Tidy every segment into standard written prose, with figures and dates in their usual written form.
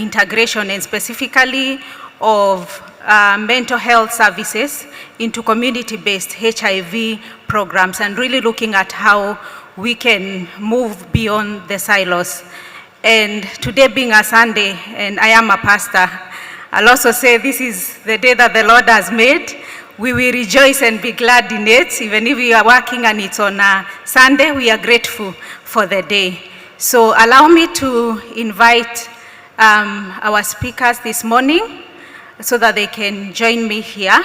integration, and specifically of mental health services into community-based HIV programs, and really looking at how we can move beyond the silos. And today being a Sunday, and I am a pastor, I'll also say this is the day that the Lord has made. We will rejoice and be glad in it. Even if we are working and it's on a Sunday, we are grateful for the day. So allow me to invite our speakers this morning so that they can join me here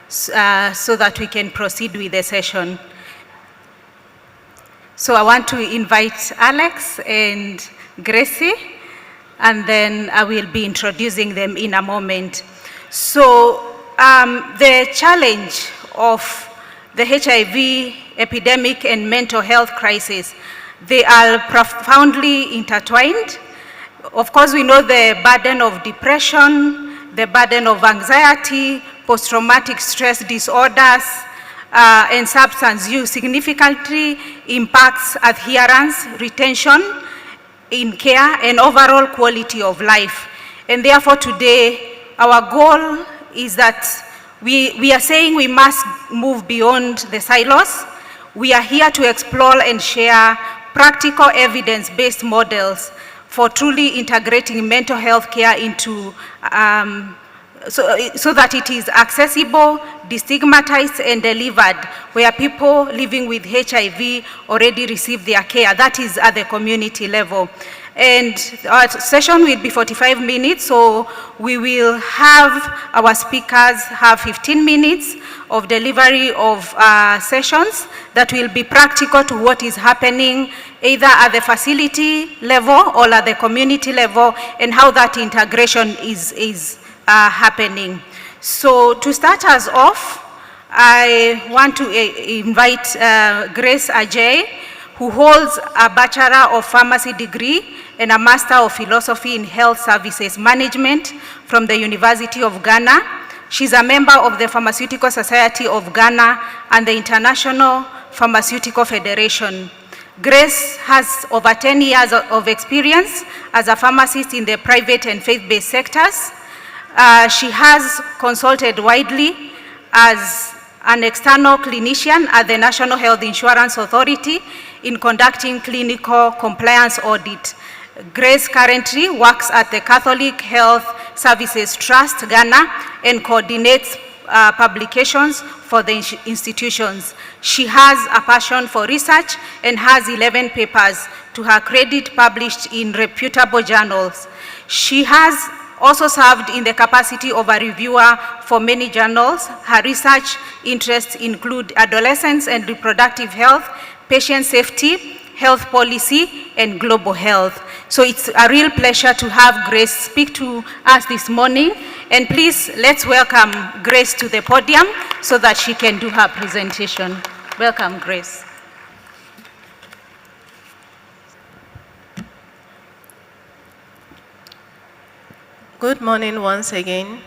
so that we can proceed with the session. So I want to invite Alex and Gracie, and then I will be introducing them in a moment. So the challenge of the HIV epidemic and mental health crisis, they are profoundly intertwined. Of course, we know the burden of depression, the burden of anxiety, post-traumatic stress disorders, and substance use significantly impacts adherence, retention in care, and overall quality of life. And therefore today, our goal is that we are saying we must move beyond the silos. We are here to explore and share practical evidence-based models for truly integrating mental health care into so that it is accessible, destigmatized, and delivered where people living with HIV already receive their care. That is at the community level. And our session will be 45 minutes, so we will have our speakers have 15 minutes of delivery of sessions that will be practical to what is happening either at the facility level or at the community level, and how that integration is happening. So to start us off, I want to invite Grace Ajay, who holds a Bachelor of Pharmacy degree and a Master of Philosophy in Health Services Management from the University of Ghana. She's a member of the Pharmaceutical Society of Ghana and the International Pharmaceutical Federation. Grace has over 10 years of experience as a pharmacist in the private and faith-based sectors. She has consulted widely as an external clinician at the National Health Insurance Authority in conducting clinical compliance audit. Grace currently works at the Catholic Health Services Trust, Ghana, and coordinates publications for the institutions. She has a passion for research and has 11 papers to her credit published in reputable journals. She has also served in the capacity of a reviewer for many journals. Her research interests include adolescence and reproductive health, patient safety, health policy, and global health. So it's a real pleasure to have Grace speak to us this morning. And please, let's welcome Grace to the podium so that she can do her presentation. Welcome, Grace. Good morning once again.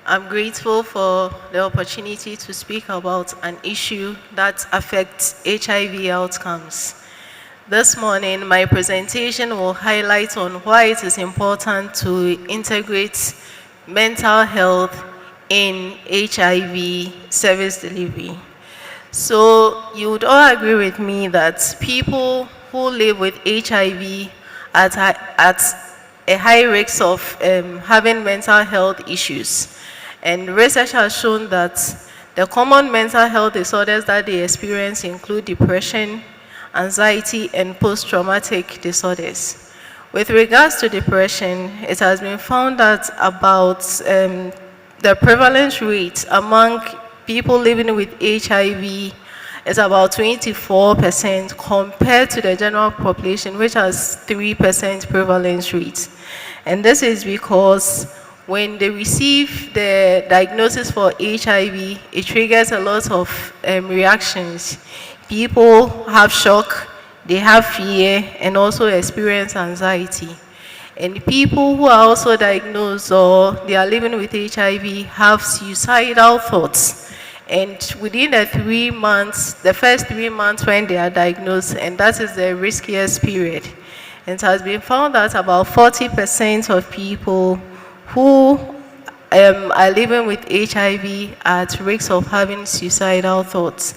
I'm grateful for the opportunity to speak about an issue that affects HIV outcomes. This morning, my presentation will highlight on why it is important to integrate mental health in HIV service delivery. So you would all agree with me that people who live with HIV at a high risk of having mental health issues. And research has shown that the common mental health disorders that they experience include depression, anxiety, and post-traumatic disorders. With regards to depression, it has been found that about the prevalence rate among people living with HIV is about 24% compared to the general population, which has 3% prevalence rate. And this is because when they receive the diagnosis for HIV, it triggers a lot of reactions. People have shock, they have fear, and also experience anxiety. And people who are also diagnosed or they are living with HIV have suicidal thoughts. And within the 3 months, the first 3 months when they are diagnosed, and that is the riskiest period. It has been found that about 40% of people who are living with HIV are at risk of having suicidal thoughts.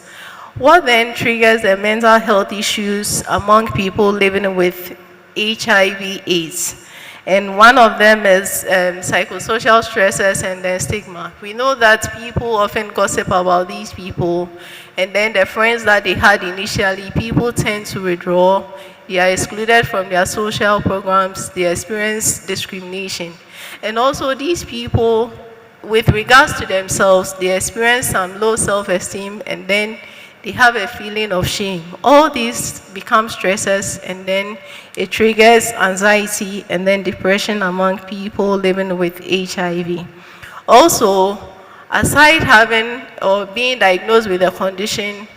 What then triggers the mental health issues among people living with HIV/AIDS? And one of them is psychosocial stresses and then stigma. We know that people often gossip about these people, and then the friends that they had initially, people tend to withdraw. They are excluded from their social programs. They experience discrimination. And also these people, with regards to themselves, they experience some low self-esteem, and then they have a feeling of shame. All these become stresses, and then it triggers anxiety and then depression among people living with HIV. Also, aside having or being diagnosed with a condition,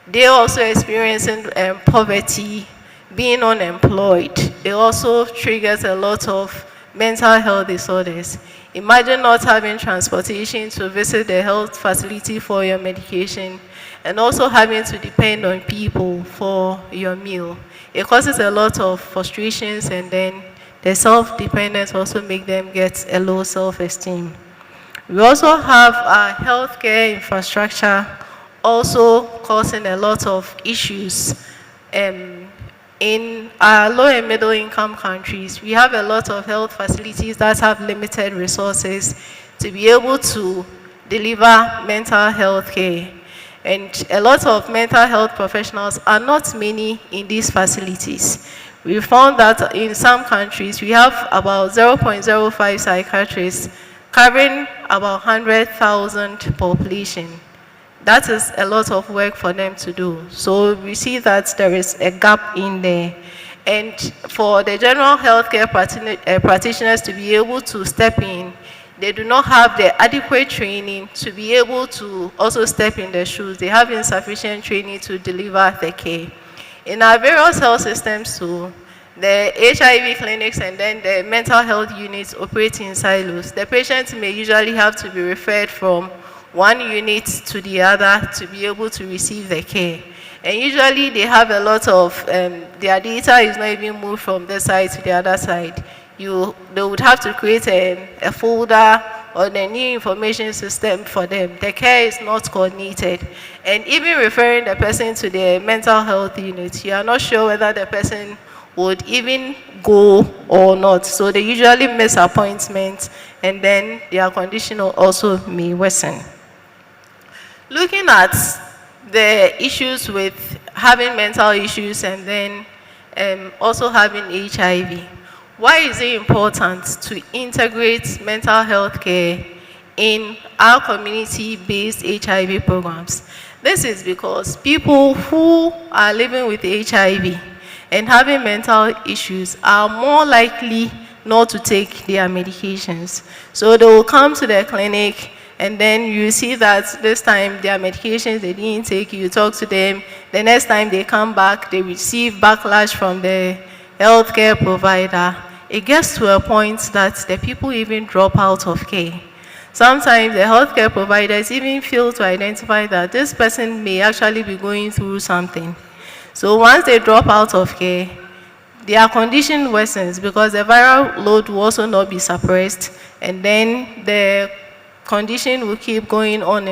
they also experiencing poverty, being unemployed. It also triggers a lot of mental health disorders. Imagine not having transportation to visit the health facility for your medication, and also having to depend on people for your meal. It causes a lot of frustrations, and then the self-dependence also make them get a low self-esteem. We also have our healthcare infrastructure also causing a lot of issues. In our low and middle income countries, we have a lot of health facilities that have limited resources to be able to deliver mental health care. And a lot of mental health professionals are not many in these facilities. We found that in some countries, we have about 0.05 psychiatrists covering about 100,000 population. That is a lot of work for them to do. So we see that there is a gap in there. And for the general healthcare practitioners to be able to step in, they do not have the adequate training to be able to also step in their shoes. They have insufficient training to deliver the care. In our various health systems too, the HIV clinics and then the mental health units operate in silos. The patients may usually have to be referred from one unit to the other to be able to receive the care. And usually they have a lot of, their data is not even moved from this side to the other side. They would have to create a folder or the new information system for them. The care is not coordinated. And even referring the person to the mental health unit, you are not sure whether the person would even go or not. So they usually miss appointments, and then their condition also may worsen. Looking at the issues with having mental issues and then also having HIV, why is it important to integrate mental health care in our community-based HIV programs? This is because people who are living with HIV and having mental issues are more likely not to take their medications. So they will come to the clinic, and then you see that this time their medications they didn't take, you talk to them, the next time they come back, they receive backlash from the healthcare provider. It gets to a point that the people even drop out of care. Sometimes the healthcare providers even fail to identify that this person may actually be going through something. So once they drop out of care, their condition worsens because the viral load will also not be suppressed, and then the condition will keep going on,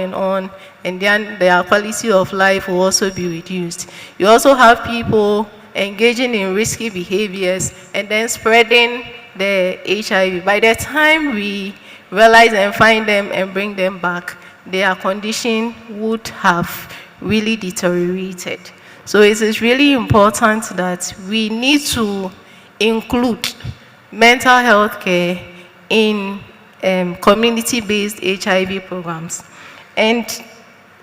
and then their quality of life will also be reduced. You also have people engaging in risky behaviors and then spreading the HIV. By the time we realize and find them and bring them back, their condition would have really deteriorated. So it is really important that we need to include mental health care in community-based HIV programs. And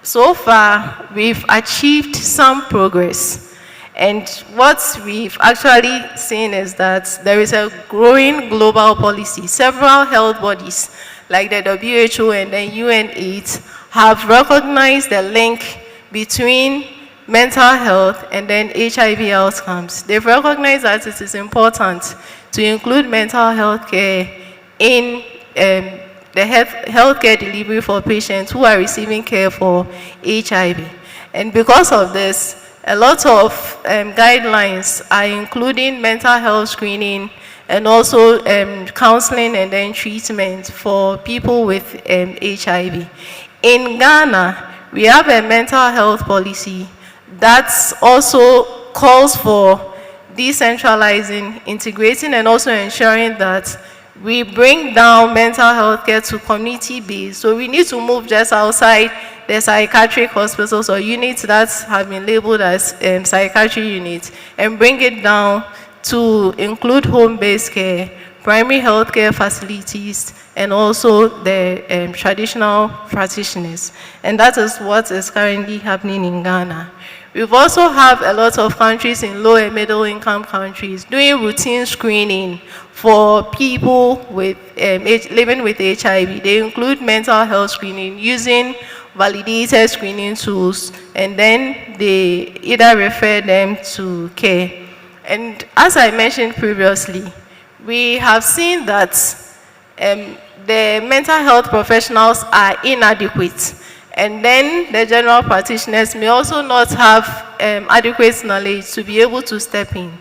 so far, we've achieved some progress. And what we've actually seen is that there is a growing global policy. Several health bodies, like the WHO and the UNAIDS, have recognized the link between mental health and then HIV outcomes. They've recognized that it is important to include mental health care in the healthcare delivery for patients who are receiving care for HIV. And because of this, a lot of guidelines are including mental health screening and also counseling and then treatment for people with HIV. In Ghana, we have a mental health policy that also calls for decentralizing, integrating, and also ensuring that we bring down mental health care to community-based. So we need to move just outside the psychiatric hospitals or units that have been labeled as psychiatry units and bring it down to include home-based care, primary health care facilities, and also the traditional practitioners. And that is what is currently happening in Ghana. We've also have a lot of countries in low and middle income countries doing routine screening for people with living with HIV. They include mental health screening using validated screening tools, and then they either refer them to care. And as I mentioned previously, we have seen that the mental health professionals are inadequate. And then the general practitioners may also not have adequate knowledge to be able to step in.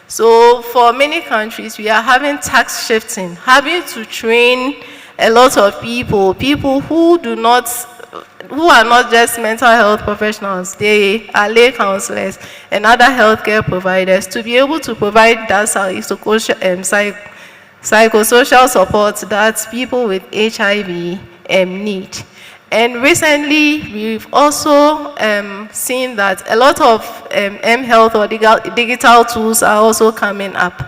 So for many countries, we are having task shifting, having to train a lot of people who are not just mental health professionals, they are lay counselors and other healthcare providers to be able to provide that psychosocial support that people with HIV need. And recently, we've also seen that a lot of mHealth or digital tools are also coming up.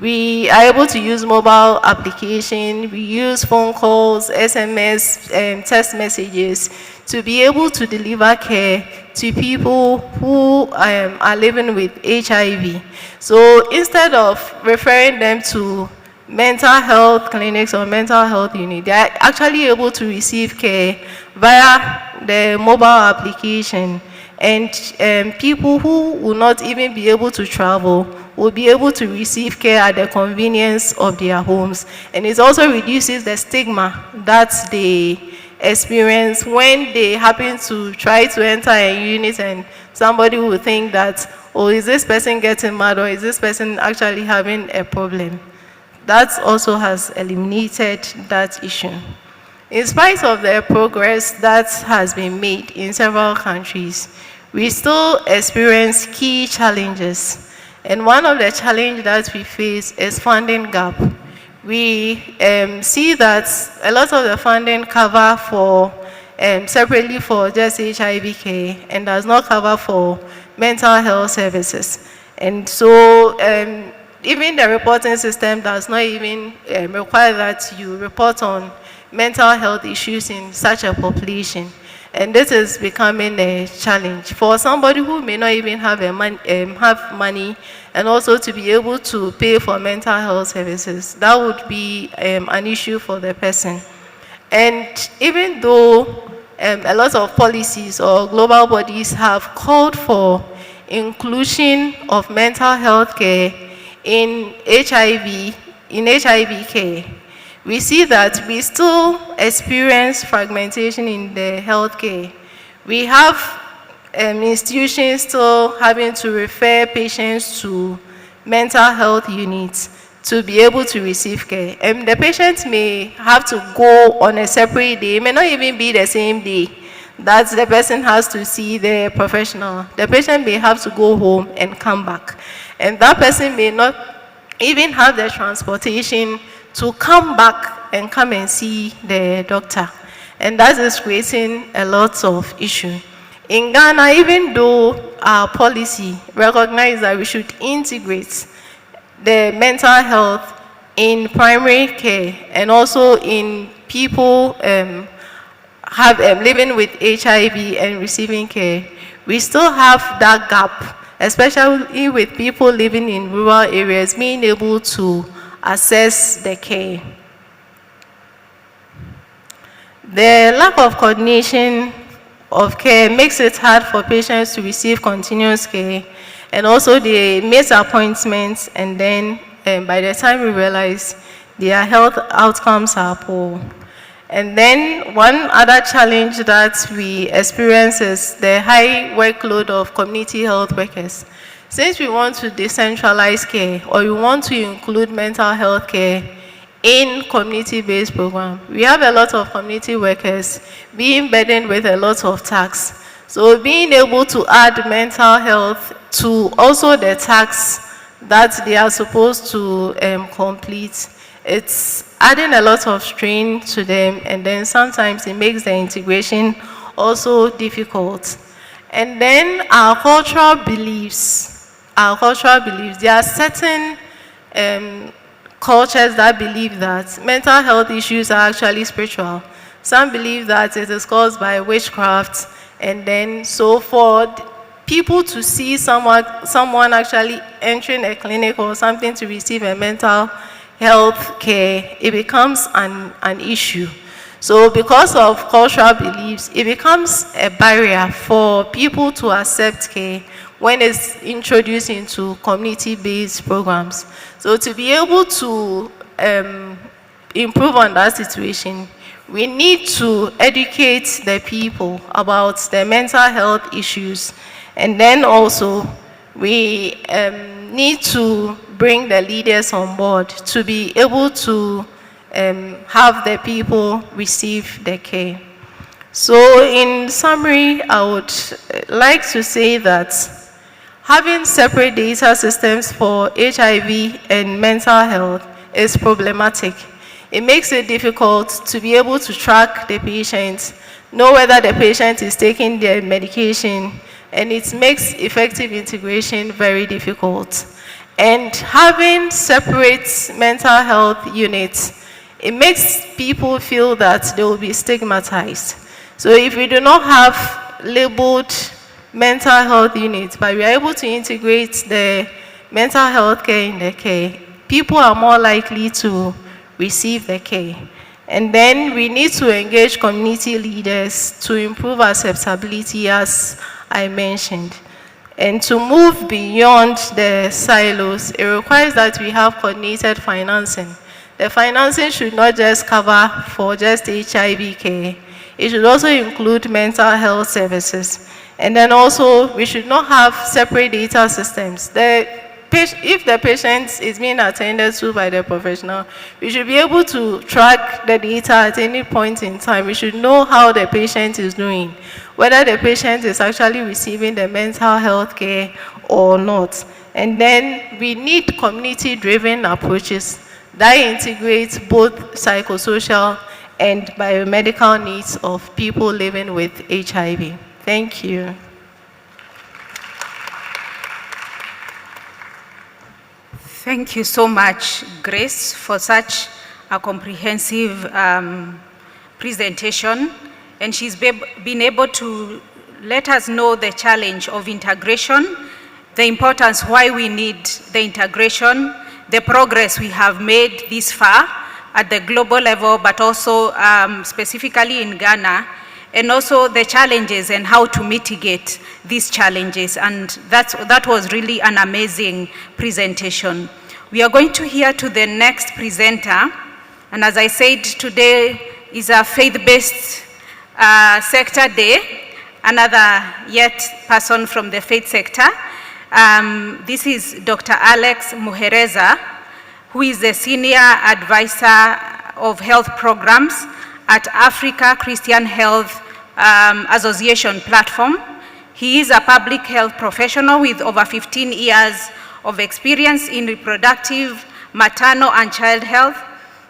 We are able to use mobile application, we use phone calls, SMS, text messages to be able to deliver care to people who are living with HIV. So instead of referring them to mental health clinics or mental health unit, they are actually able to receive care via the mobile application. And people who will not even be able to travel will be able to receive care at the convenience of their homes. And it also reduces the stigma that they experience when they happen to try to enter a unit and somebody will think that, oh, is this person getting mad or is this person actually having a problem? That also has eliminated that issue. In spite of the progress that has been made in several countries, we still experience key challenges. And one of the challenges that we face is funding gap. We see that a lot of the funding cover for separately for just HIV care and does not cover for mental health services. And so even the reporting system does not even require that you report on mental health issues in such a population. And this is becoming a challenge for somebody who may not even have money and also to be able to pay for mental health services. That would be an issue for the person. And even though a lot of policies or global bodies have called for inclusion of mental health care in HIV care, we see that we still experience fragmentation in the healthcare. We have institutions still having to refer patients to mental health units to be able to receive care. And the patient may have to go on a separate day, it may not even be the same day that the person has to see the professional. The patient may have to go home and come back. And that person may not even have the transportation to come back and come and see the doctor. And that is creating a lot of issue. In Ghana, even though our policy recognizes that we should integrate the mental health in primary care and also in people living with HIV and receiving care, we still have that gap, especially with people living in rural areas being able to access the care. The lack of coordination of care makes it hard for patients to receive continuous care, and also they miss appointments, and then by the time we realize their health outcomes are poor. And then one other challenge that we experience is the high workload of community health workers. Since we want to decentralize care, or we want to include mental health care in community-based program, we have a lot of community workers being burdened with a lot of tasks. So being able to add mental health to also the tasks that they are supposed to complete, it's adding a lot of strain to them, and then sometimes it makes the integration also difficult. And then our cultural beliefs, there are certain cultures that believe that mental health issues are actually spiritual. Some believe that it is caused by witchcraft, and then so for people to see someone actually entering a clinic or something to receive a mental health care, it becomes an issue. So because of cultural beliefs, it becomes a barrier for people to accept care when it's introduced into community-based programs. So to be able to improve on that situation, we need to educate the people about the mental health issues, and then also we need to bring the leaders on board to be able to have the people receive the care. So in summary, I would like to say that having separate data systems for HIV and mental health is problematic. It makes it difficult to be able to track the patient, know whether the patient is taking their medication, and it makes effective integration very difficult. And having separate mental health units, it makes people feel that they will be stigmatized. So if we do not have labeled mental health units, but we are able to integrate the mental health care in the care, people are more likely to receive the care. And then we need to engage community leaders to improve acceptability, as I mentioned. And to move beyond the silos, it requires that we have coordinated financing. The financing should not just cover for just HIV care. It should also include mental health services. And then also, we should not have separate data systems. If the patient is being attended to by the professional, we should be able to track the data at any point in time. We should know how the patient is doing, whether the patient is actually receiving the mental health care or not. And then we need community-driven approaches that integrate both psychosocial and biomedical needs of people living with HIV. Thank you. Thank you so much, Grace, for such a comprehensive presentation. And she's been able to let us know the challenge of integration, the importance why we need the integration, the progress we have made this far at the global level, but also specifically in Ghana, and also the challenges and how to mitigate these challenges. And that was really an amazing presentation. We are going to hear to the next presenter. And as I said, today is a faith-based sector day, another yet person from the faith sector. This is Dr. Alex Muhereza, who is the Senior Advisor of Health Programs at Africa Christian Health Association platform. He is a public health professional with over 15 years of experience in reproductive, maternal, and child health.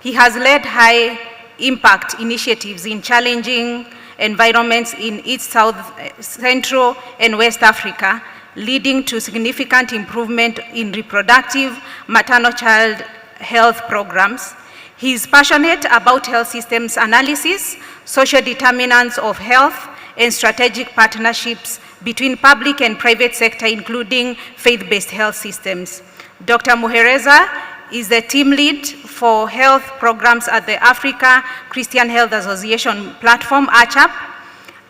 He has led high-impact initiatives in challenging environments in East, South, Central, and West Africa, leading to significant improvement in reproductive, maternal, child health programs. He is passionate about health systems analysis, social determinants of health, and strategic partnerships between public and private sector, including faith-based health systems. Dr. Muhereza is the team lead for health programs at the Africa Christian Health Association platform, ACHAP,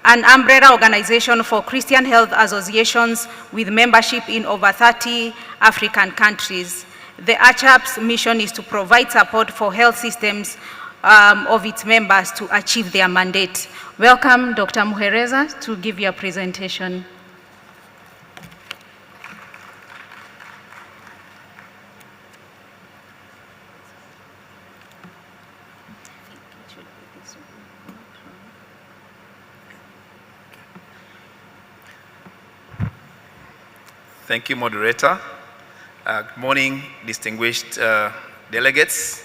an umbrella organization for Christian health associations with membership in over 30 African countries. The ACHAP's mission is to provide support for health systems of its members to achieve their mandate. Welcome, Dr. Muhereza, to give your presentation. Thank you, moderator. Good morning, distinguished delegates.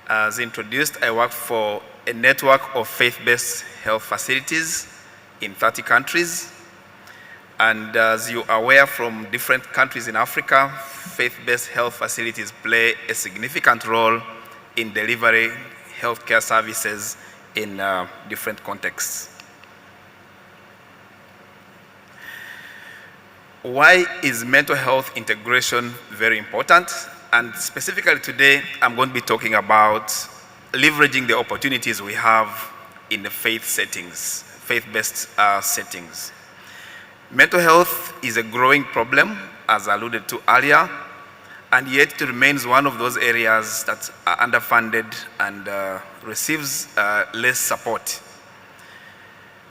As introduced, I work for a network of faith-based health facilities in 30 countries. And as you are aware, from different countries in Africa, faith-based health facilities play a significant role in delivering healthcare services in different contexts. Why is mental health integration very important? And specifically today, I'm going to be talking about leveraging the opportunities we have in the faith settings, faith-based settings. Mental health is a growing problem, as alluded to earlier, and yet it remains one of those areas that are underfunded and receives less support.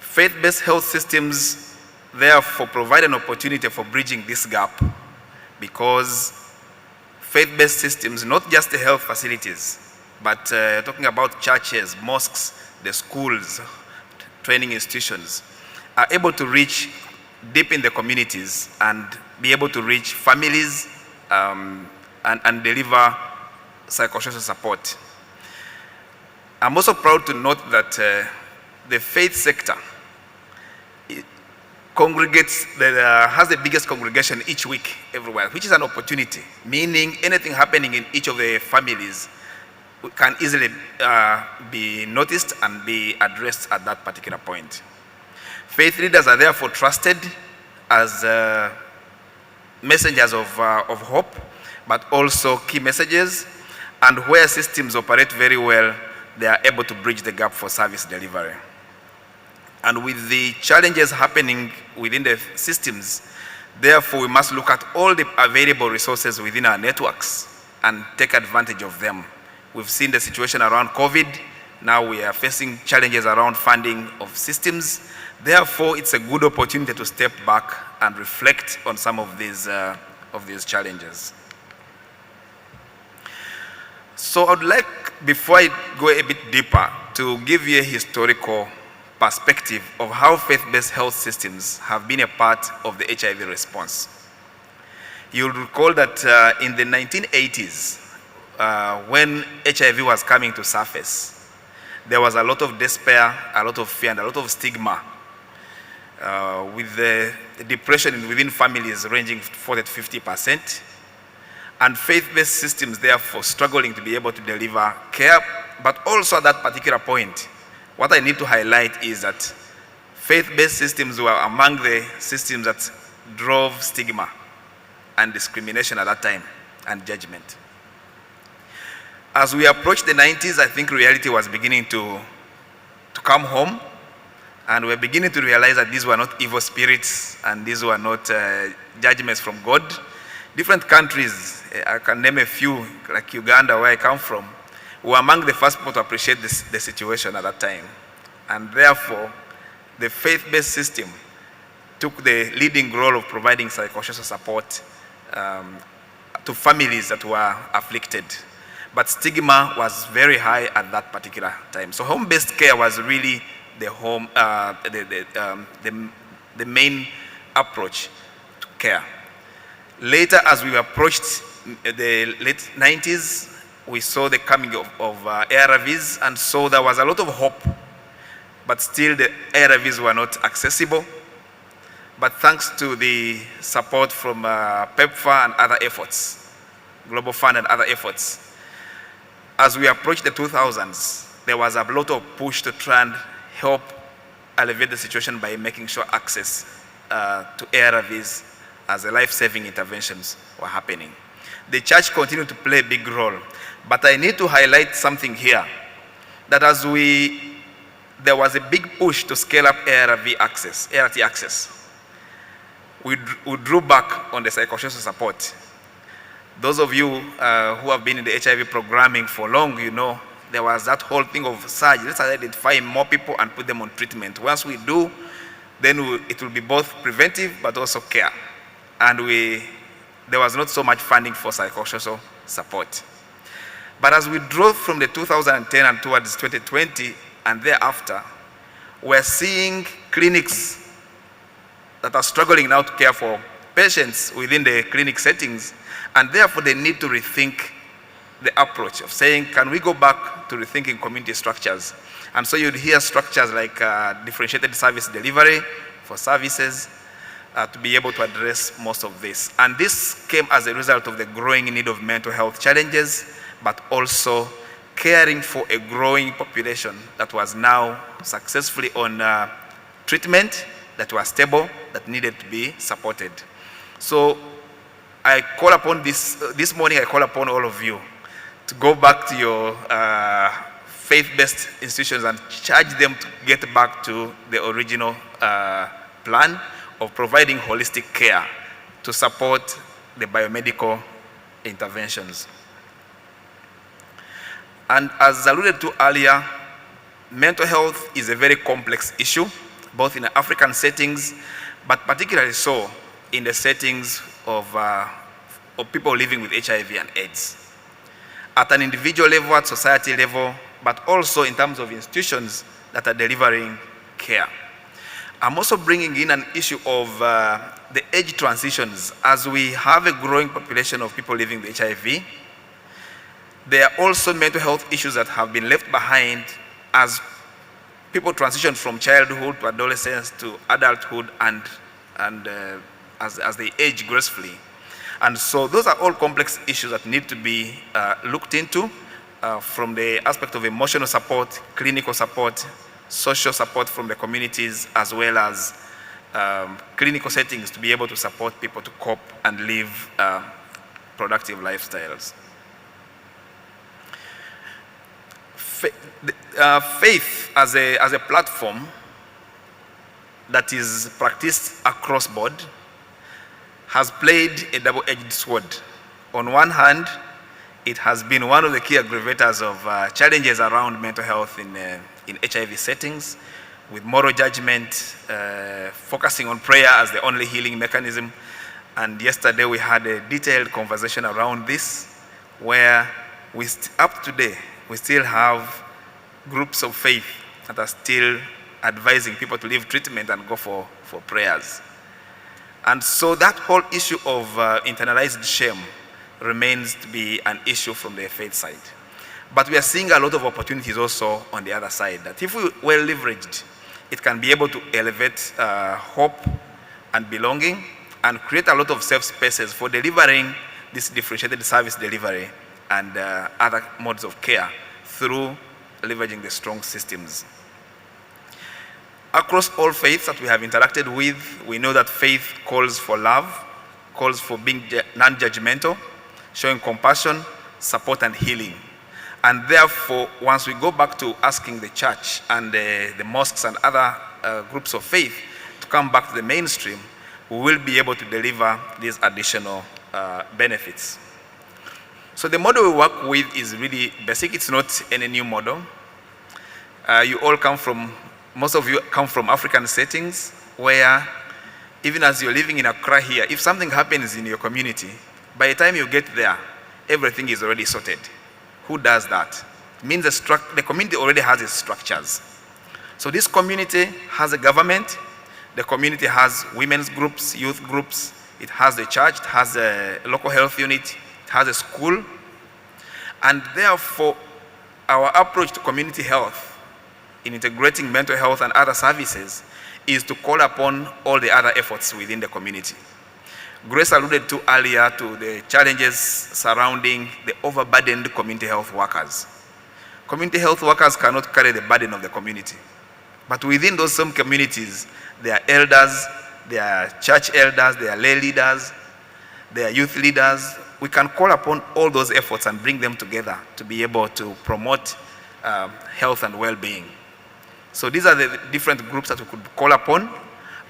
Faith-based health systems therefore provide an opportunity for bridging this gap, because faith-based systems, not just the health facilities, but talking about churches, mosques, the schools, training institutions, are able to reach deep in the communities and be able to reach families and deliver psychosocial support. I'm also proud to note that the faith sector has the biggest congregation each week everywhere, which is an opportunity, meaning anything happening in each of the families can easily be noticed and be addressed at that particular point. Faith leaders are therefore trusted as messengers of hope, but also key messages, and where systems operate very well, they are able to bridge the gap for service delivery. And with the challenges happening within the systems, therefore we must look at all the available resources within our networks and take advantage of them. We've seen the situation around COVID. Now we are facing challenges around funding of systems. Therefore, it's a good opportunity to step back and reflect on some of these challenges. So I'd like, before I go a bit deeper, to give you a historical perspective of how faith-based health systems have been a part of the HIV response. You'll recall that in the 1980s, when HIV was coming to surface, there was a lot of despair, a lot of fear, and a lot of stigma, with the depression within families ranging 40 to 50%, and faith-based systems therefore struggling to be able to deliver care. But also at that particular point, what I need to highlight is that faith-based systems were among the systems that drove stigma and discrimination at that time, and judgment. As we approached the 90s, I think reality was beginning to come home, and we're beginning to realize that these were not evil spirits, and these were not judgments from God. Different countries, I can name a few, like Uganda, where I come from, were among the first people to appreciate the situation at that time. And therefore, the faith-based system took the leading role of providing psychosocial support to families that were afflicted. But stigma was very high at that particular time. So home-based care was really the main approach to care. Later, as we approached the late 90s, we saw the coming of ARVs, and so there was a lot of hope, but still the ARVs were not accessible. But thanks to the support from PEPFAR and other efforts, Global Fund and other efforts, as we approached the 2000s, there was a lot of push to try and help alleviate the situation by making sure access to ARVs as the life-saving interventions were happening. The church continued to play a big role. But I need to highlight something here, that there was a big push to scale up ART access. We drew back on the psychosocial support. Those of you who have been in the HIV programming for long, you know there was that whole thing of surge. Let's identify more people and put them on treatment. Once we do, then it will be both preventive but also care. And there was not so much funding for psychosocial support. But as we drove from the 2010 and towards 2020 and thereafter, we're seeing clinics that are struggling now to care for patients within the clinic settings, and therefore they need to rethink the approach of saying, can we go back to rethinking community structures? And so you'd hear structures like differentiated service delivery for services to be able to address most of this. And this came as a result of the growing need of mental health challenges, but also caring for a growing population that was now successfully on treatment, that was stable, that needed to be supported. So I call upon this morning, I call upon all of you to go back to your faith-based institutions and charge them to get back to the original plan of providing holistic care to support the biomedical interventions. And as alluded to earlier, mental health is a very complex issue, both in African settings, but particularly so in the settings of people living with HIV and AIDS. At an individual level, at society level, but also in terms of institutions that are delivering care. I'm also bringing in an issue of the age transitions. As we have a growing population of people living with HIV, there are also mental health issues that have been left behind as people transition from childhood to adolescence to adulthood and as they age gracefully. And so those are all complex issues that need to be looked into from the aspect of emotional support, clinical support, social support from the communities, as well as clinical settings to be able to support people to cope and live productive lifestyles. Faith as a platform that is practiced across board has played a double-edged sword. On one hand, it has been one of the key aggravators of challenges around mental health in HIV settings, with moral judgment, focusing on prayer as the only healing mechanism. And yesterday we had a detailed conversation around this, where up to today, we still have groups of faith that are still advising people to leave treatment and go for prayers. And so that whole issue of internalized shame remains to be an issue from the faith side. But we are seeing a lot of opportunities also on the other side, that if we well leveraged, it can be able to elevate hope and belonging and create a lot of safe spaces for delivering this differentiated service delivery and other modes of care through leveraging the strong systems. Across all faiths that we have interacted with, we know that faith calls for love, calls for being non-judgmental, showing compassion, support, and healing. And therefore, once we go back to asking the church and the mosques and other groups of faith to come back to the mainstream, we will be able to deliver these additional benefits. So the model we work with is really basic. It's not any new model. Most of you come from African settings where even as you're living in Accra here, if something happens in your community, by the time you get there, everything is already sorted. Who does that? It means the community already has its structures. So this community has a government, the community has women's groups, youth groups, it has the church, it has a local health unit, it has a school. And therefore, our approach to community health in integrating mental health and other services is to call upon all the other efforts within the community. Grace alluded to earlier to the challenges surrounding the overburdened community health workers. Community health workers cannot carry the burden of the community. But within those same communities, there are elders, there are church elders, there are lay leaders, there are youth leaders. We can call upon all those efforts and bring them together to be able to promote health and well-being. So these are the different groups that we could call upon,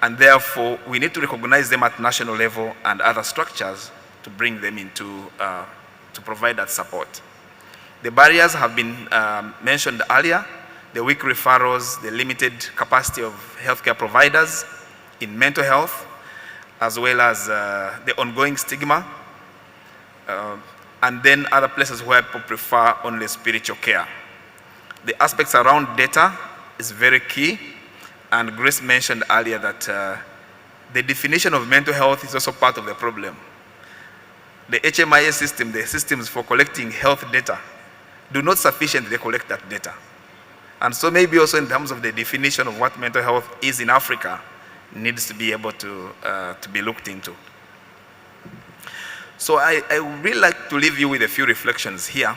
and therefore we need to recognize them at national level and other structures to bring them into, to provide that support. The barriers have been mentioned earlier, the weak referrals, the limited capacity of healthcare providers in mental health, as well as the ongoing stigma, and then other places where people prefer only spiritual care. The aspects around data is very key, and Grace mentioned earlier that the definition of mental health is also part of the problem. The HMIS system, the systems for collecting health data, do not sufficiently collect that data. And so maybe also in terms of the definition of what mental health is in Africa, needs to be able to be looked into. So I would really like to leave you with a few reflections here.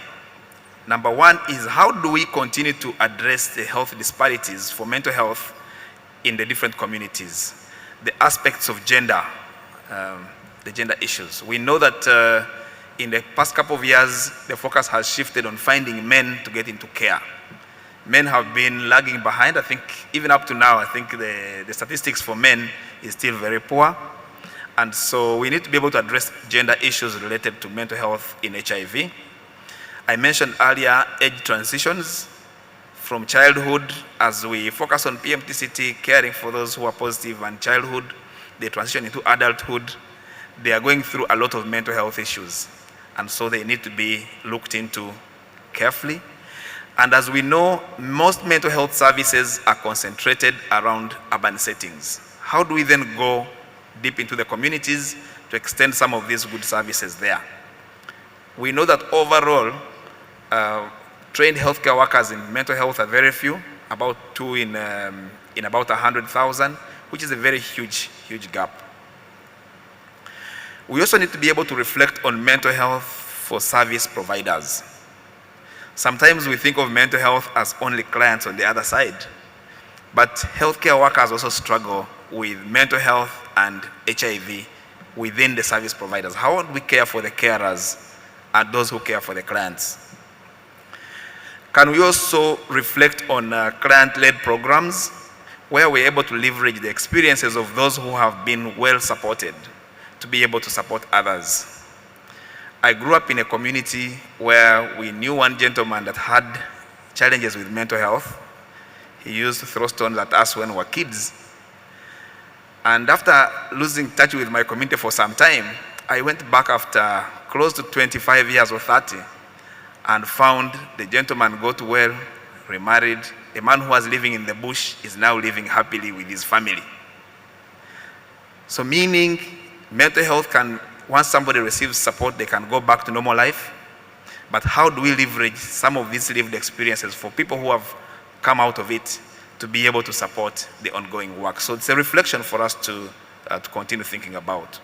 Number one is, how do we continue to address the health disparities for mental health in the different communities? The aspects of gender, the gender issues. We know that in the past couple of years, the focus has shifted on finding men to get into care. Men have been lagging behind. I think even up to now, I think the statistics for men is still very poor. And so we need to be able to address gender issues related to mental health in HIV. I mentioned earlier age transitions from childhood. As we focus on PMTCT, caring for those who are positive, and childhood, they transition into adulthood. They are going through a lot of mental health issues. And so they need to be looked into carefully. And as we know, most mental health services are concentrated around urban settings. How do we then go deep into the communities to extend some of these good services there? We know that overall, trained healthcare workers in mental health are very few, about 2 in about 100,000, which is a very huge gap. We also need to be able to reflect on mental health for service providers. Sometimes we think of mental health as only clients on the other side, but healthcare workers also struggle with mental health and HIV within the service providers. How do we care for the carers and those who care for the clients? Can we also reflect on client-led programs where we're able to leverage the experiences of those who have been well supported to be able to support others? I grew up in a community where we knew one gentleman that had challenges with mental health. He used to throw stones at us when we were kids. And after losing touch with my community for some time, I went back after close to 25 years or 30 and found the gentleman got well, remarried. A man who was living in the bush is now living happily with his family. So meaning mental health can, once somebody receives support, they can go back to normal life. But how do we leverage some of these lived experiences for people who have come out of it to be able to support the ongoing work? So it's a reflection for us to continue thinking about.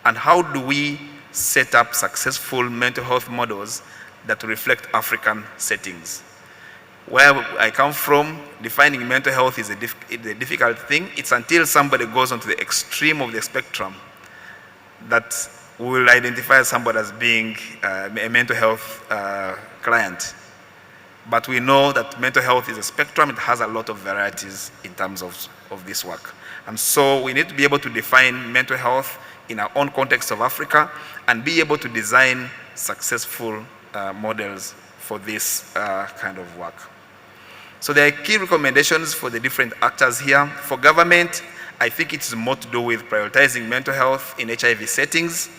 And how do we set up successful mental health models that reflect African settings? Where I come from, defining mental health is a difficult thing. It's until somebody goes onto the extreme of the spectrum that we will identify somebody as being a mental health client. But we know that mental health is a spectrum. It has a lot of varieties in terms of this work. And so we need to be able to define mental health in our own context of Africa and be able to design successful models for this kind of work. So there are key recommendations for the different actors here. For government, I think it's more to do with prioritizing mental health in HIV settings,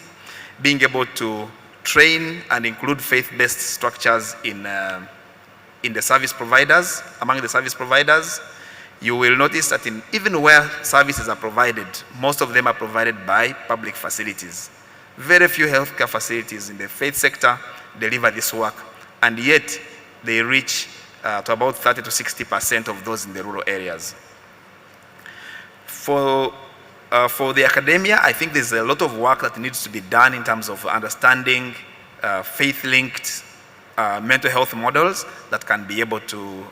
being able to train and include faith-based structures in the service providers, among the service providers. You will notice that even where services are provided, most of them are provided by public facilities. Very few healthcare facilities in the faith sector deliver this work, and yet they reach to about 30 to 60% of those in the rural areas. For the academia, I think there's a lot of work that needs to be done in terms of understanding faith-linked mental health models that can be able to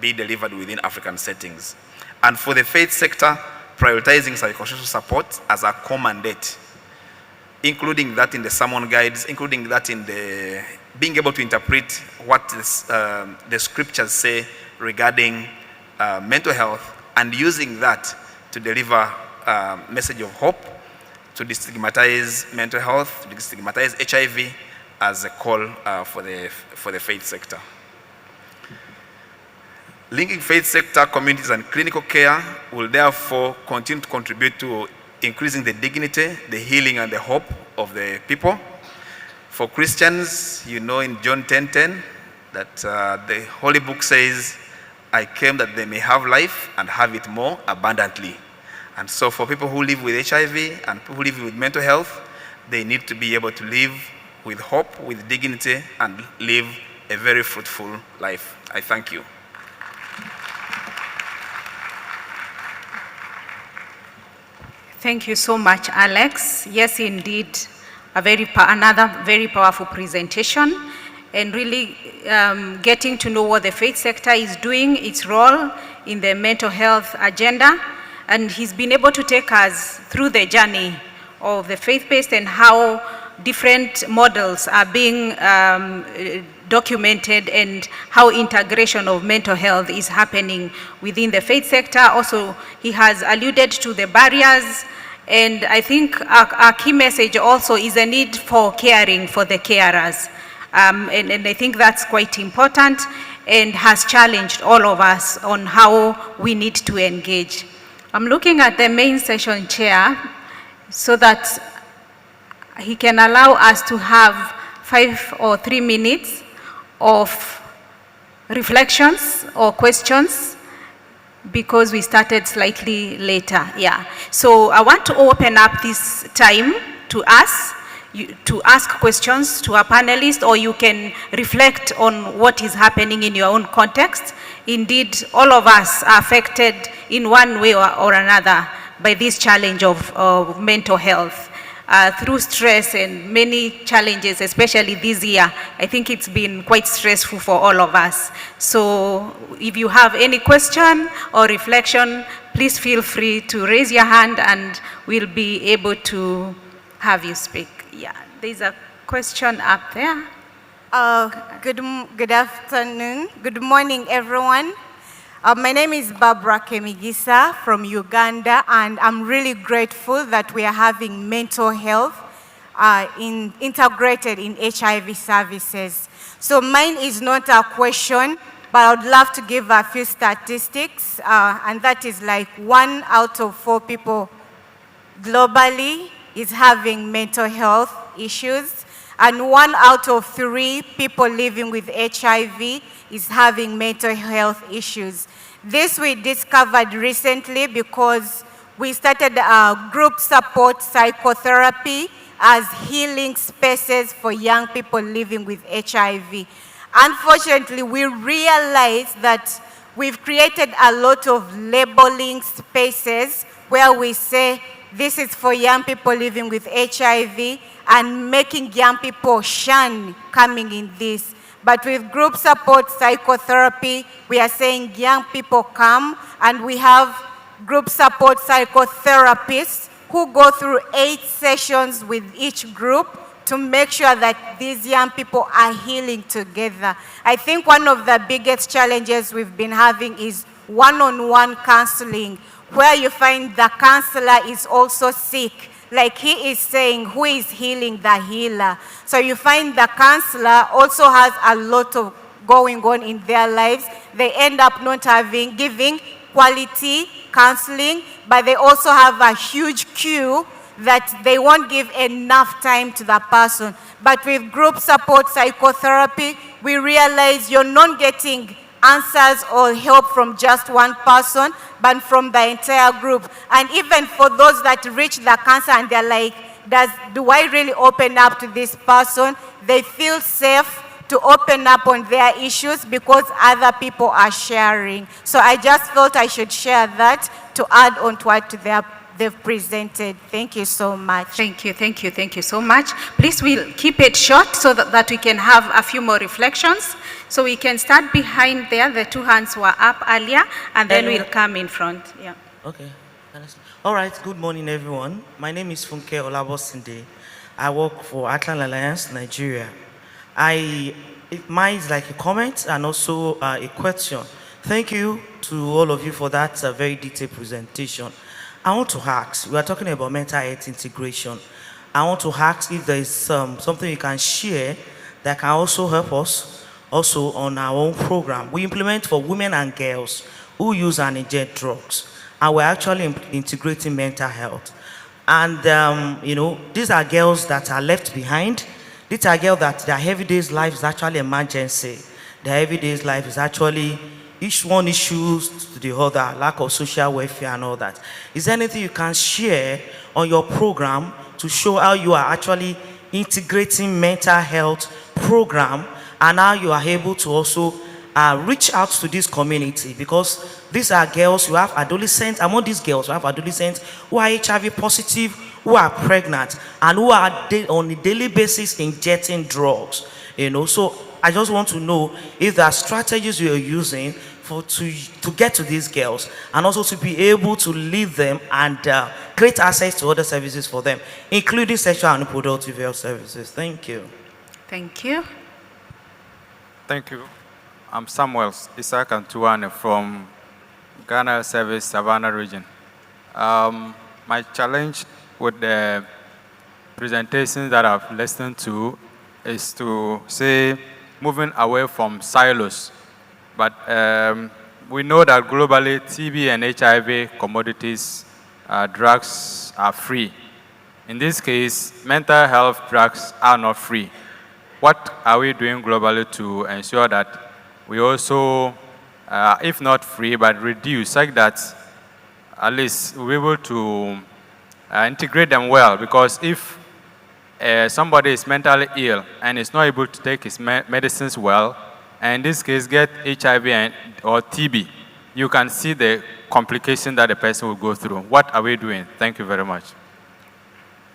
be delivered within African settings. And for the faith sector, prioritizing psychosocial support as a core mandate, including that in the sermon guides, including that in the being able to interpret what the scriptures say regarding mental health, and using that to deliver a message of hope, to destigmatize mental health, to destigmatize HIV, as a call for the faith sector. Linking faith sector, communities, and clinical care will therefore continue to contribute to increasing the dignity, the healing, and the hope of the people. For Christians, you know in John 10:10 that the Holy Book says, I came that they may have life and have it more abundantly. And so for people who live with HIV and people who live with mental health, they need to be able to live with hope, with dignity, and live a very fruitful life. I thank you. Thank you so much, Alex. Yes, indeed, another very powerful presentation, and really getting to know what the faith sector is doing, its role in the mental health agenda, and he's been able to take us through the journey of the faith-based and how different models are being documented and how integration of mental health is happening within the faith sector. Also, he has alluded to the barriers, and I think our key message also is a need for caring for the carers. And I think that's quite important and has challenged all of us on how we need to engage. I'm looking at the main session chair so that he can allow us to have 5 or 3 minutes of reflections or questions because we started slightly later. Yeah. So I want to open up this time to us to ask questions to our panelists, or you can reflect on what is happening in your own context. Indeed, all of us are affected in one way or another by this challenge of mental health. Through stress and many challenges, especially this year, I think it's been quite stressful for all of us. So if you have any question or reflection, please feel free to raise your hand and we'll be able to have you speak. Yeah, there's a question up there. Good afternoon. Good morning, everyone. My name is Barbara Kemigisa from Uganda, and I'm really grateful that we are having mental health integrated in HIV services. So mine is not a question, but I would love to give a few statistics, and that is like 1 out of 4 people globally is having mental health issues, and 1 out of 3 people living with HIV is having mental health issues. This we discovered recently because we started group support psychotherapy as healing spaces for young people living with HIV. Unfortunately, we realized that we've created a lot of labeling spaces where we say this is for young people living with HIV and making young people shun coming in this. But with group support psychotherapy, we are saying young people come, and we have group support psychotherapists who go through 8 sessions with each group to make sure that these young people are healing together. I think one of the biggest challenges we've been having is one-on-one counseling, where you find the counselor is also sick. Like he is saying, who is healing the healer? So you find the counselor also has a lot of going on in their lives. They end up not giving quality counseling, but they also have a huge queue that they won't give enough time to the person. But with group support psychotherapy, we realize you're not getting answers or help from just one person, but from the entire group. And even for those that reach the cancer and they're like, do I really open up to this person? They feel safe to open up on their issues because other people are sharing. So I just felt I should share that to add on to what they've presented. Thank you so much. Thank you so much. Please, we'll keep it short so that we can have a few more reflections. So we can start behind there. The 2 hands were up earlier, and then we'll come in front. Yeah. Okay. All right. Good morning, everyone. My name is Funke Olabosinde. I work for Atlan Alliance, Nigeria. Mine is like a comment and also a question. Thank you to all of you for that very detailed presentation. I want to ask, we are talking about mental health integration. I want to ask if there is something you can share that can also help us also on our own program. We implement for women and girls who use and inject drugs, and we're actually integrating mental health. And you know, these are girls that are left behind. These are girls that their everyday life is actually emergency. Their everyday life is actually each one issues to the other, lack of social welfare and all that. Is there anything you can share on your program to show how you are actually integrating mental health program and how you are able to also reach out to this community? Because these are girls, you have adolescents, among these girls, you have adolescents who are HIV positive, who are pregnant, and who are on a daily basis injecting drugs. You know, so I just want to know if there are strategies you are using to get to these girls and also to be able to lead them and create access to other services for them, including sexual and reproductive health services. Thank you. Thank you. Thank you. I'm Samuel Isaac Antuane from Ghana Service Savannah region. My challenge with the presentations that I've listened to is to say moving away from silos. But we know that globally TB and HIV commodities drugs are free. In this case, mental health drugs are not free. What are we doing globally to ensure that we also, if not free, but reduce, such that at least we're able to integrate them well? Because if somebody is mentally ill and is not able to take his medicines well, and in this case get HIV or TB, you can see the complication that the person will go through. What are we doing? Thank you very much.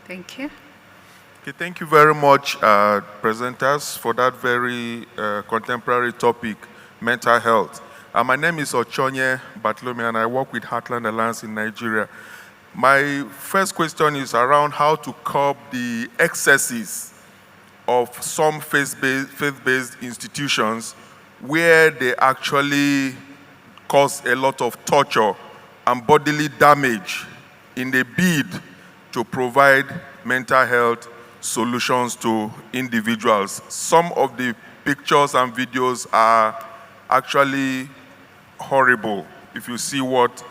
Thank you. Okay, thank you very much, presenters, for that very contemporary topic, mental health. My name is Ochonye Bartolome, and I work with Heartland Alliance in Nigeria. My first question is around how to curb the excesses of some faith-based institutions where they actually cause a lot of torture and bodily damage in a bid to provide mental health solutions to individuals. Some of the pictures and videos are actually horrible. If you see what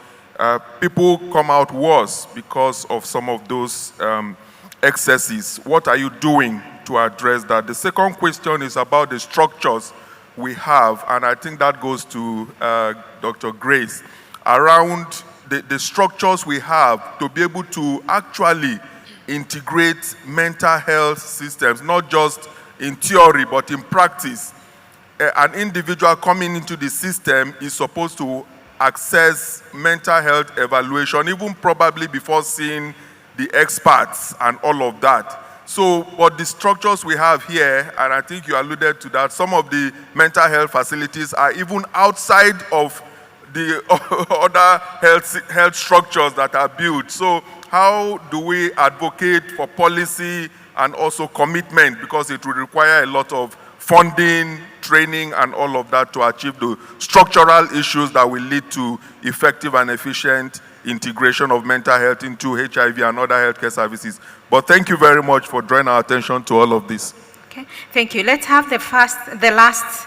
people come out worse because of some of those excesses. What are you doing to address that? The second question is about the structures we have, and I think that goes to Dr. Grace, around the structures we have to be able to actually integrate mental health systems, not just in theory, but in practice. An individual coming into the system is supposed to access mental health evaluation, even probably before seeing the experts and all of that. So, but the structures we have here, and I think you alluded to that, some of the mental health facilities are even outside of the other health structures that are built. So how do we advocate for policy and also commitment, because it will require a lot of funding, training, and all of that to achieve the structural issues that will lead to effective and efficient integration of mental health into HIV and other healthcare services. But thank you very much for drawing our attention to all of this. Okay, thank you. Let's have the last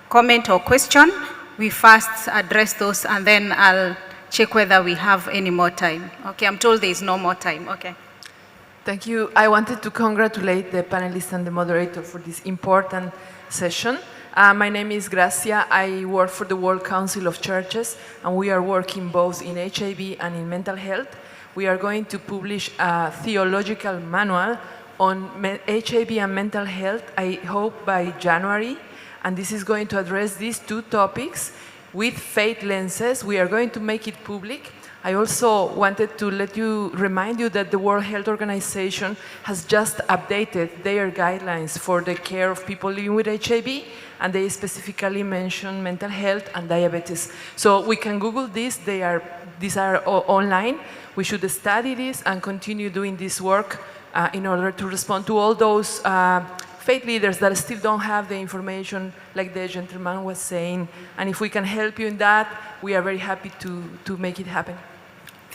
comment or question. We first address those, and then I'll check whether we have any more time. Okay, I'm told there is no more time. Okay. Thank you. I wanted to congratulate the panelists and the moderator for this important session. My name is Gracia. I work for the World Council of Churches, and we are working both in HIV and in mental health. We are going to publish a theological manual on HIV and mental health, I hope by January, and this is going to address these two topics with faith lenses. We are going to make it public. I also wanted to remind you that the World Health Organization has just updated their guidelines for the care of people living with HIV, and they specifically mention mental health and diabetes. So we can Google this, these are online. We should study this and continue doing this work in order to respond to all those faith leaders that still don't have the information, like the gentleman was saying. And if we can help you in that, we are very happy to make it happen.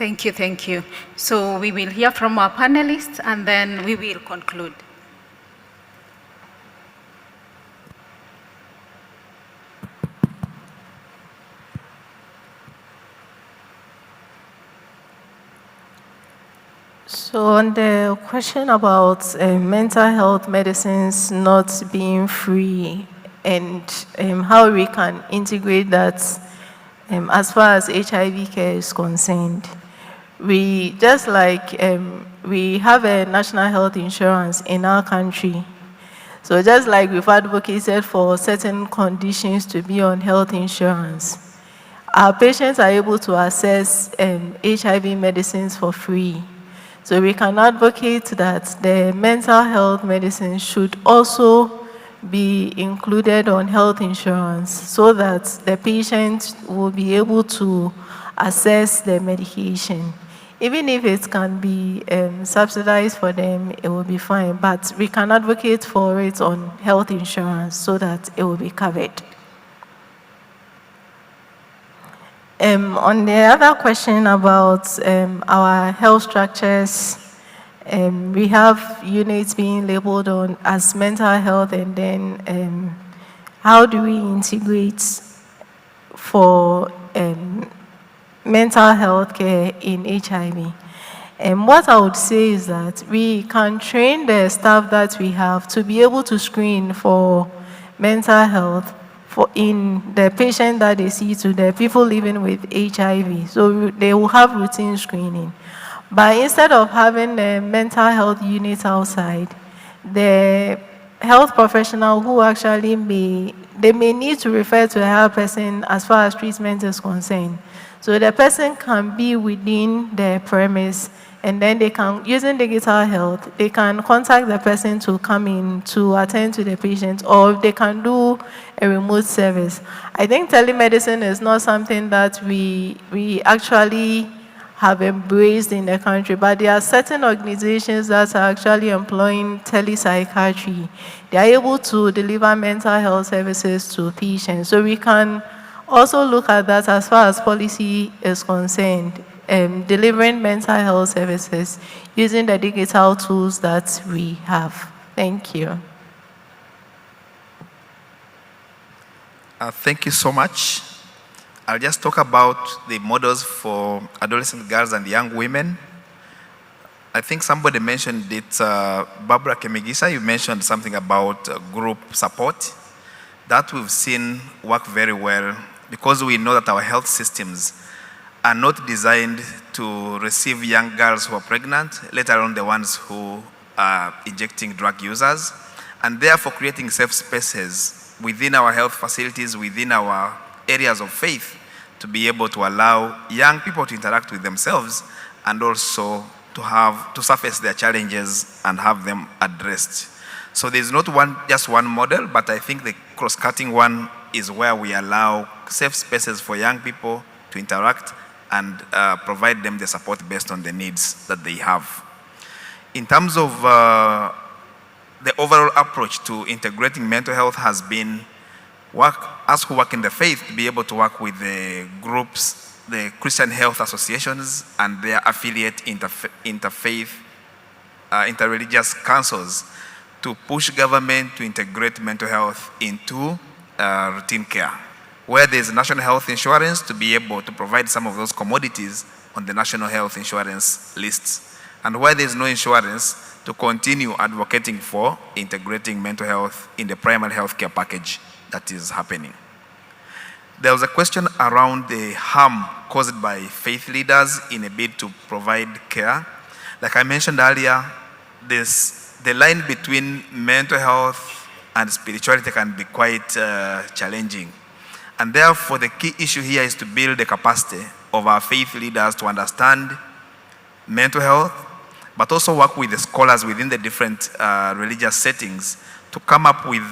Thank you, thank you. So we will hear from our panelists and then we will conclude. So on the question about mental health medicines not being free and how we can integrate that as far as HIV care is concerned, we just like we have a national health insurance in our country. So just like we've advocated for certain conditions to be on health insurance, our patients are able to access HIV medicines for free. So we can advocate that the mental health medicine should also be included on health insurance so that the patient will be able to access the medication. Even if it can be subsidized for them, it will be fine, but we can advocate for it on health insurance so that it will be covered. On the other question about our health structures, we have units being labeled on as mental health, and then how do we integrate for mental health care in HIV? And what I would say is that we can train the staff that we have to be able to screen for mental health in the patient that they see, to the people living with HIV. So they will have routine screening. But instead of having a mental health unit outside, the health professional who actually may need to refer to a health person as far as treatment is concerned. So the person can be within the premise, and then they can, using digital health, they can contact the person to come in to attend to the patient, or they can do a remote service. I think telemedicine is not something that we actually have embraced in the country, but there are certain organizations that are actually employing telepsychiatry. They are able to deliver mental health services to patients. So we can also look at that as far as policy is concerned, delivering mental health services using the digital tools that we have. Thank you. Thank you so much. I'll just talk about the models for adolescent girls and young women. I think somebody mentioned it, Barbara Kemigisa, you mentioned something about group support. That we've seen work very well because we know that our health systems are not designed to receive young girls who are pregnant, let alone the ones who are injecting drug users, and therefore creating safe spaces within our health facilities, within our areas of faith, to be able to allow young people to interact with themselves and also to surface their challenges and have them addressed. So there's not just one model, but I think the cross-cutting one is where we allow safe spaces for young people to interact and provide them the support based on the needs that they have. In terms of the overall approach to integrating mental health has been us who work in the faith to be able to work with the groups, the Christian health associations and their affiliate interfaith, interreligious councils to push government to integrate mental health into routine care, where there's national health insurance to be able to provide some of those commodities on the national health insurance lists, and where there's no insurance to continue advocating for integrating mental health in the primary health care package that is happening. There was a question around the harm caused by faith leaders in a bid to provide care. Like I mentioned earlier, the line between mental health and spirituality can be quite challenging. And therefore, the key issue here is to build the capacity of our faith leaders to understand mental health, but also work with the scholars within the different religious settings to come up with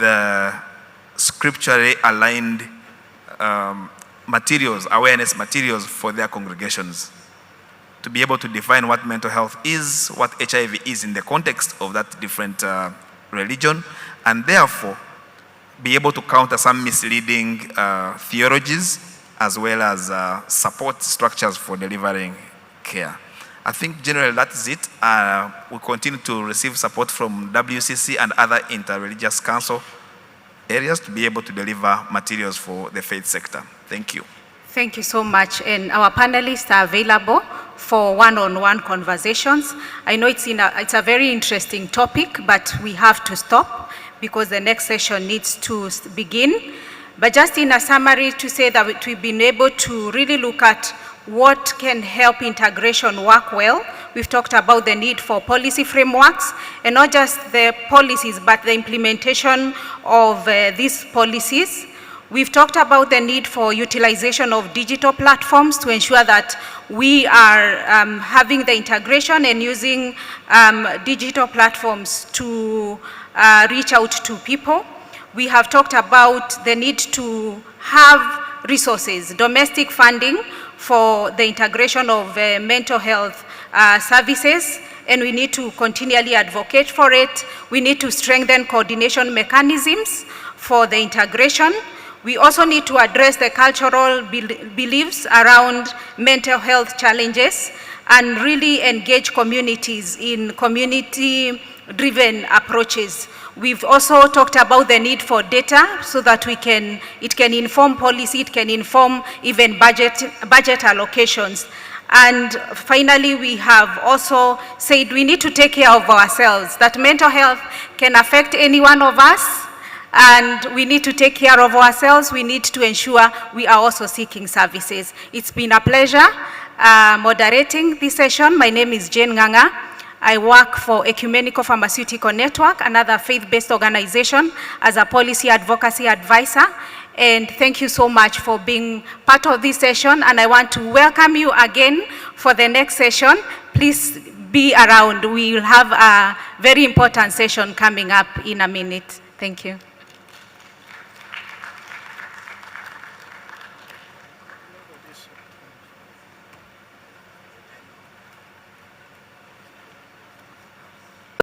scripturally aligned materials, awareness materials for their congregations, to be able to define what mental health is, what HIV is in the context of that different religion, and therefore be able to counter some misleading theologies as well as support structures for delivering care. I think generally that is it. We continue to receive support from WCC and other interreligious council areas to be able to deliver materials for the faith sector. Thank you. Thank you so much. And our panelists are available for one-on-one conversations. I know it's a very interesting topic, but we have to stop because the next session needs to begin. But just in a summary to say that we've been able to really look at what can help integration work well. We've talked about the need for policy frameworks, and not just the policies, but the implementation of these policies. We've talked about the need for utilization of digital platforms to ensure that we are having the integration and using digital platforms to reach out to people. We have talked about the need to have resources, domestic funding for the integration of mental health services, and we need to continually advocate for it. We need to strengthen coordination mechanisms for the integration. We also need to address the cultural beliefs around mental health challenges and really engage communities in community-driven approaches. We've also talked about the need for data so that it can inform policy, it can inform even budget allocations. And finally, we have also said we need to take care of ourselves, that mental health can affect any one of us, and we need to take care of ourselves. We need to ensure we are also seeking services. It's been a pleasure moderating this session. My name is Jane Nganga. I work for Ecumenical Pharmaceutical Network, another faith-based organization, as a policy advocacy advisor. And thank you so much for being part of this session. And I want to welcome you again for the next session. Please be around. We will have a very important session coming up in a minute. Thank you.